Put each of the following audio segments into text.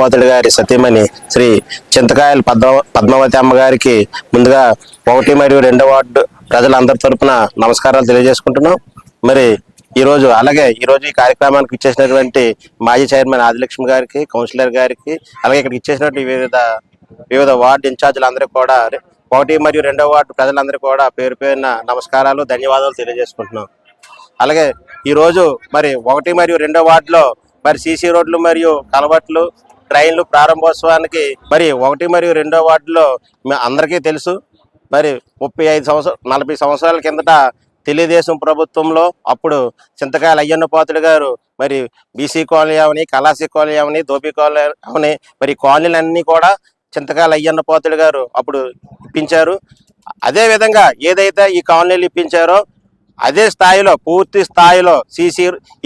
పోతుడి గారి సతీమణి శ్రీ చింతకాయల పద్మావతి అమ్మ గారికి ముందుగా 1 మరియు 2 వార్డు ప్రజలందరి తరపున నమస్కారాలు తెలియజేసుకుంటున్నాం. మరి అలాగే ఈరోజు ఈ కార్యక్రమానికి ఇచ్చేసినటువంటి మాజీ చైర్మన్ ఆదిలక్ష్మి గారికి, కౌన్సిలర్ గారికి, అలాగే ఇక్కడికి ఇచ్చేసినటువంటి వివిధ వార్డు ఇన్ఛార్జీలందరికీ కూడా 1 మరియు 2 వార్డు ప్రజలందరికీ కూడా పేరు పేరున నమస్కారాలు, ధన్యవాదాలు తెలియజేసుకుంటున్నాం. అలాగే ఈరోజు మరి 1 మరియు 2 వార్డులో మరి సీసీ రోడ్లు మరియు కలవట్లు, ట్రైన్లు ప్రారంభోత్సవానికి మరి 1 మరియు 2 వార్డులో అందరికీ తెలుసు. మరి 40 సంవత్సరాల కిందట తెలుగుదేశం ప్రభుత్వంలో అప్పుడు చింతకాయల అయ్యన్న పోతుడు గారు మరి బీసీ కాలనీ అవని, కళాశీ కాలనీ అవని, దోపి కాలనీ అవని, మరి కాలనీలన్నీ కూడా చింతకాయల అయ్యన్న పోతుడు గారు అప్పుడు ఇప్పించారు. అదేవిధంగా ఏదైతే ఈ కాలనీలు ఇప్పించారో అదే స్థాయిలో, పూర్తి స్థాయిలో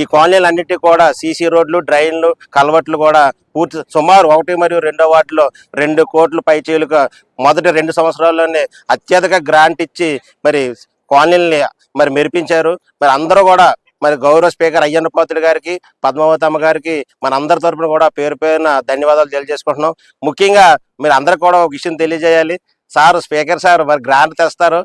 ఈ కాలనీలన్నిటి కూడా సీసీ రోడ్లు, డ్రైన్లు, కలవట్లు కూడా పూర్తి సుమారు 1 మరియు 2 వార్డులో 2 కోట్ల పైచీలుగా మొదటి 2 సంవత్సరాల్లోనే అత్యధిక గ్రాంట్ ఇచ్చి మరి కాలనీలని మరి మెరిపించారు. మరి అందరూ కూడా మరి గౌరవ స్పీకర్ అయ్యన్న పోతుడు గారికి, పద్మావతి అమ్మ గారికి మన అందరి తరపున కూడా పేరు పేరున ధన్యవాదాలు తెలియజేసుకుంటున్నాం. ముఖ్యంగా మీరు అందరికి కూడా ఒక విషయం తెలియజేయాలి. స్పీకర్ సార్ మరి గ్రాంట్ తెస్తారు,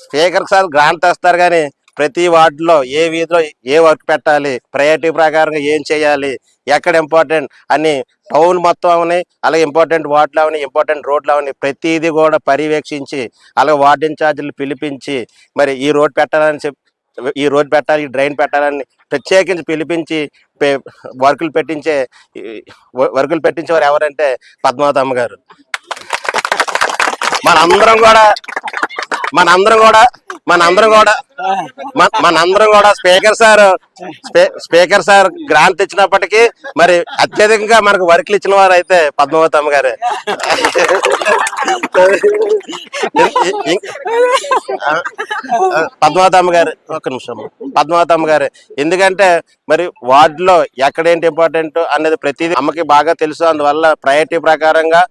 స్పీకర్ సార్ గ్రాంట్ తెస్తారు, కానీ ప్రతి వార్డులో ఏ వీధిలో ఏ వర్క్ పెట్టాలి, ప్రయారిటీ ప్రకారంగా ఏం చేయాలి, ఎక్కడ ఇంపార్టెంట్ అని టౌన్ మొత్తం అవని, అలాగే ఇంపార్టెంట్ వార్డులు అవని, ఇంపార్టెంట్ రోడ్లు అవని ప్రతిదీ కూడా పర్యవేక్షించి, అలాగే వార్డు ఇన్ఛార్జీలు పిలిపించి మరి ఈ రోడ్ పెట్టాలని ఈ రోడ్ పెట్టాలి, ఈ డ్రైన్ పెట్టాలని ప్రత్యేకించి పిలిపించి వర్కులు పెట్టించేవారు ఎవరంటే పద్మావతి అమ్మ గారు. మనందరం కూడా స్పీకర్ సార్ గ్రాంట్ ఇచ్చినప్పటికీ మరి అత్యధికంగా మనకు వర్కులు ఇచ్చిన వారు అయితే పద్మావతి అమ్మ గారే. పద్మావతి అమ్మ గారు ఎందుకంటే మరి వార్డులో ఎక్కడేంటి ఇంపార్టెంట్ అనేది ప్రతిదీ అమ్మకి బాగా తెలుసు. అందువల్ల ప్రయారిటీ ప్రకారంగా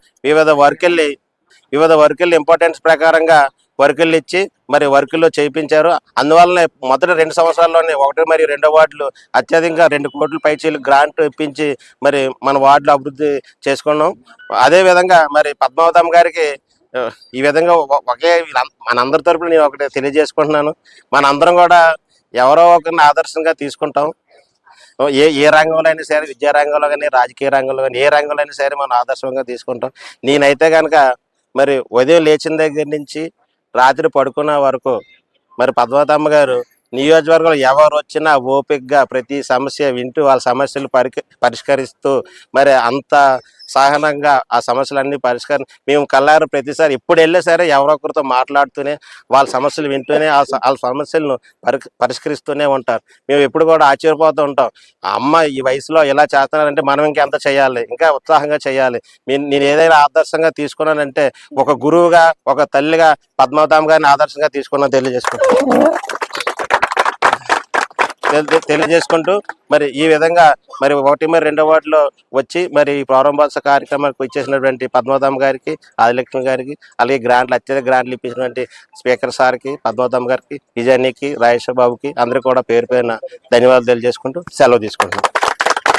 వివిధ వర్కులు ఇంపార్టెన్స్ ప్రకారంగా వర్కులు ఇచ్చి మరి వర్కుల్లో చేయించారు. అందువల్లనే మొదటి 2 సంవత్సరాల్లోనే 1 మరియు 2 వార్డులు అత్యధికంగా 2 కోట్ల పైచీలు గ్రాంట్ ఇప్పించి మరి మన వార్డులు అభివృద్ధి చేసుకున్నాం. అదేవిధంగా మరి పద్మావతి గారికి ఈ విధంగా మనందరి తరపున నేను ఒకటి తెలియజేసుకుంటున్నాను. మనందరం కూడా ఎవరో ఒకరిని ఆదర్శంగా తీసుకుంటాం. ఏ రంగంలో అయినా సరే, విద్యా రంగంలో కానీ, రాజకీయ రంగంలో కానీ, ఏ రంగంలో అయినా సరే మనం ఆదర్శంగా తీసుకుంటాం. నేనైతే కనుక మరి ఉదయం లేచిన దగ్గర నుంచి రాత్రి పడుకున్న వరకు మరి పద్మావతి అమ్మ గారు నియోజకవర్గంలో ఎవరు వచ్చినా ఓపికగా ప్రతి సమస్య వింటూ వాళ్ళ సమస్యలు పరిష్కరిస్తూ మరి అంత సహనంగా ఆ సమస్యలన్నీ మేము కల్లారు ప్రతిసారి ఎప్పుడు వెళ్ళే సరే ఎవరొకరితో మాట్లాడుతూనే వాళ్ళ సమస్యలు వింటూనే వాళ్ళ సమస్యలను పరిష్కరిస్తూనే ఉంటారు. మేము ఎప్పుడు కూడా ఆశ్చర్యపోతూ ఉంటాం. అమ్మ ఈ వయసులో ఇలా చేస్తున్నారంటే మనం ఇంకెంత చేయాలి, ఇంకా ఉత్సాహంగా చేయాలి. నేను ఏదైనా ఆదర్శంగా తీసుకున్నానంటే ఒక గురువుగా, ఒక తల్లిగా పద్మావతి అమ్మ గారిని ఆదర్శంగా తీసుకున్నా తెలియజేసుకుంటూ మరి ఈ విధంగా మరి 1 మరియు 2 వార్డులో వచ్చి మరి ఈ ప్రారంభోత్సవ కార్యక్రమానికి వచ్చేసినటువంటి పద్మావతి అమ్మ గారికి, ఆదిలక్ష్మి గారికి, అలాగే అత్యధిక గ్రాంట్లు ఇప్పించినటువంటి స్పీకర్ సార్కి, పద్మావతి అమ్మ గారికి, విజయానికి, రాజేశ్వర బాబుకి అందరూ కూడా పేరు పేరున ధన్యవాదాలు తెలియజేసుకుంటూ సెలవు తీసుకుంటున్నాం.